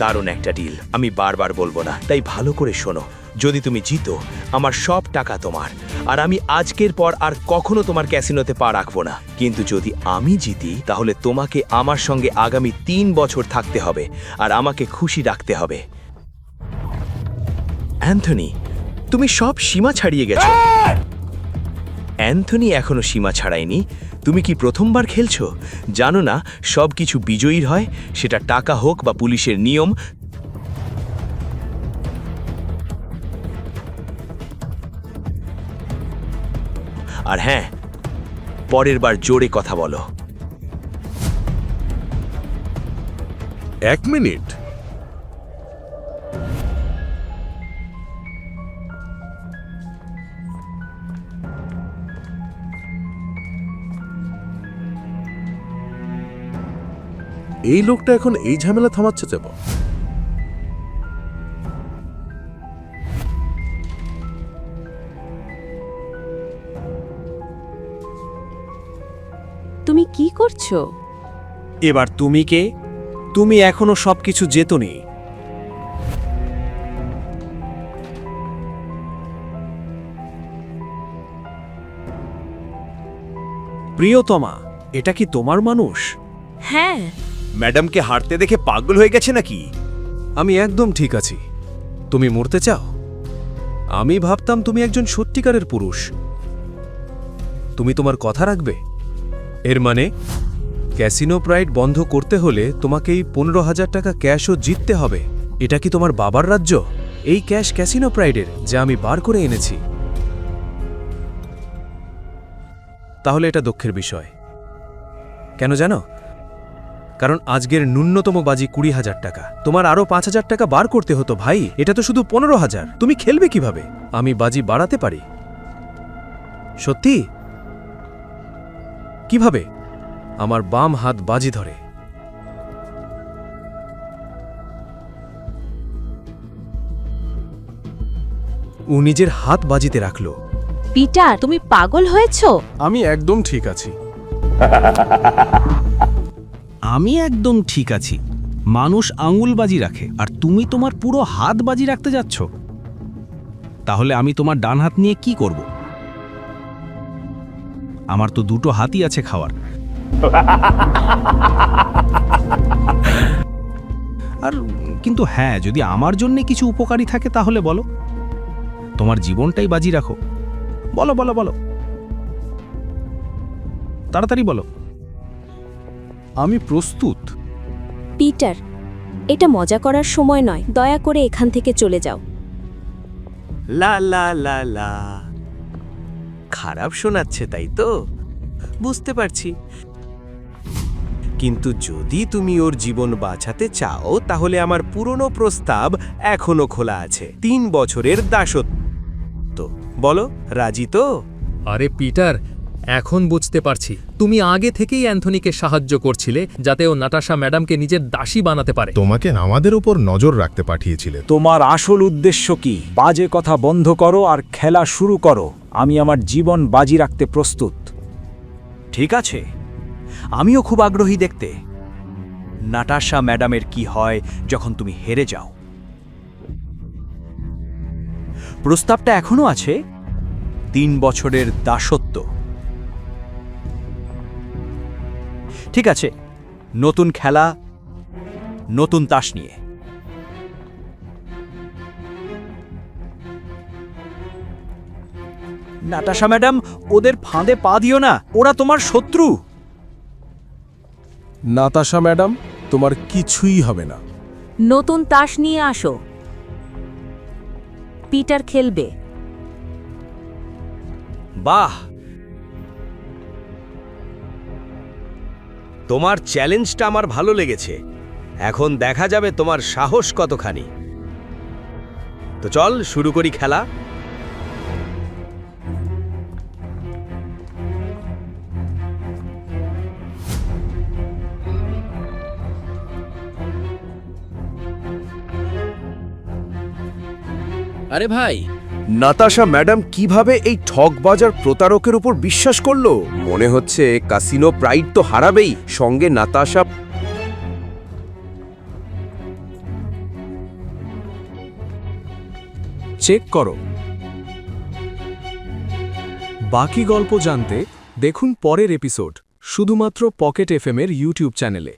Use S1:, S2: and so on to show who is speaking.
S1: দারুণ একটা ডিল, আমি বারবার বলবো না, তাই ভালো করে শোনো। যদি তুমি জিতো, আমার সব টাকা তোমার, আর আমি আজকের পর আর কখনো তোমার ক্যাসিনোতে পা রাখবো না। কিন্তু যদি আমি জিতি, তাহলে তোমাকে আমার সঙ্গে আগামী 3 বছর থাকতে হবে, আর আমাকে খুশি রাখতে হবে। অ্যান্থনি, তুমি সব সীমা ছাড়িয়ে গেছো। অ্যান্থনি এখনো সীমা ছাড়ায়নি। তুমি কি প্রথমবার খেলছো? জানো না সব কিছু বিজয়ীর হয়, সেটা টাকা হোক বা পুলিশের নিয়ম। আর হ্যাঁ, পরের বার জোরে কথা বলো।
S2: 1 মিনিট। এই লোকটা এখন এই ঝামেলা থামাচ্ছে যাব।
S3: তুমি কি করছো?
S4: এবার তুমি কে? তুমি এখনো সবকিছু জেতোনি। প্রিয়তমা, এটা কি তোমার মানুষ?
S3: হ্যাঁ।
S4: ম্যাডামকে হারতে দেখে পাগল হয়ে গেছে নাকি? আমি একদম ঠিক আছি। তুমি মরতে চাও? আমি ভাবতাম তুমি একজন সত্যিকারের পুরুষ। তুমি তোমার কথা রাখবে? এর মানে ক্যাসিনো প্রাইড বন্ধ করতে হলে তোমাকে এই 15,000 টাকা ক্যাশও জিততে হবে। এটা কি তোমার বাবার রাজ্য? এই ক্যাশ ক্যাসিনো প্রাইডের, যা আমি বার করে এনেছি। তাহলে এটা দুঃখের বিষয়। কেন জানো? কারণ আজকের ন্যূনতম বাজি 20,000 টাকা। তোমার আরও 5,000 টাকা বার করতে হতো ভাই। এটা তো শুধু 15,000। তুমি খেলবে কিভাবে? আমি বাজি বাড়াতে পারি। সত্যি? কিভাবে? আমার বাম হাত বাজি ধরে। ও নিজের হাত বাজিতে রাখল।
S3: পিটার, তুমি পাগল হয়েছো?
S2: আমি একদম ঠিক আছি।
S5: আমি একদম ঠিক আছি। মানুষ আঙুল বাজি রাখে, আর তুমি তোমার পুরো হাত বাজি রাখতে যাচ্ছ। তাহলে আমি তোমার ডান হাত নিয়ে কি করব? আমার তো দুটো হাতই আছে খাওয়ার। আর কিন্তু হ্যাঁ, যদি আমার জন্য কিছু উপকারী থাকে তাহলে বলো। তোমার জীবনটাই বাজি রাখো। বলো বলো বলো, তাড়াতাড়ি বলো।
S2: আমি প্রস্তুত।
S3: পিটার, এটা মজা করার সময় নয়, দয়া করে এখান থেকে চলে যাও।
S1: লা লা লা লা, খারাপ শোনাচ্ছে তাই তো? বুঝতে পারছি, কিন্তু যদি তুমি ওর জীবন বাঁচাতে চাও, তাহলে আমার পুরনো প্রস্তাব এখনো খোলা আছে। 3 বছরের দাসত্ব। বলো, রাজি তো?
S6: আরে পিটার, এখন বুঝতে পারছি তুমি আগে থেকেই অ্যান্থনিকে সাহায্য করছিলে যাতে ও নাটাশা ম্যাডামকে নিজের দাসী বানাতে পারে।
S7: তোমাকে আমাদের উপর নজর রাখতে পাঠিয়েছিলেন।
S8: তোমার আসল উদ্দেশ্য কি? বাজে কথা বন্ধ করো আর খেলা শুরু করো। আমি আমার জীবন বাজি রাখতে প্রস্তুত।
S4: ঠিক আছে, আমিও খুব আগ্রহী দেখতে নাটাশা ম্যাডামের কি হয় যখন তুমি হেরে যাও। প্রস্তাবটা এখনো আছে, 3 বছরের দাসত্ব। ঠিক আছে, নতুন খেলা, নতুন তাস নিয়ে। নাটাশা ম্যাডাম, ওদের ফাঁদে পা দিও না, ওরা তোমার শত্রু।
S2: নাতাশা ম্যাডাম, তোমার কিছুই হবে না।
S3: নতুন তাস নিয়ে আসো। পিটার খেলবে।
S1: বাহ, তোমার চ্যালেঞ্জটা আমার ভালো লেগেছে। এখন দেখা যাবে তোমার সাহস কতখানি। তো চল শুরু করি খেলা।
S6: আরে ভাই,
S9: নাতাশা ম্যাডাম কিভাবে এই ঠকবাজার প্রতারকের উপর বিশ্বাস করলো? মনে হচ্ছে কাসিনো প্রাইড তো হারাবেই, সঙ্গে নাতাশা।
S10: চেক করো। বাকি গল্প জানতে দেখুন পরের এপিসোড শুধুমাত্র পকেট এফএম এর ইউটিউব চ্যানেলে।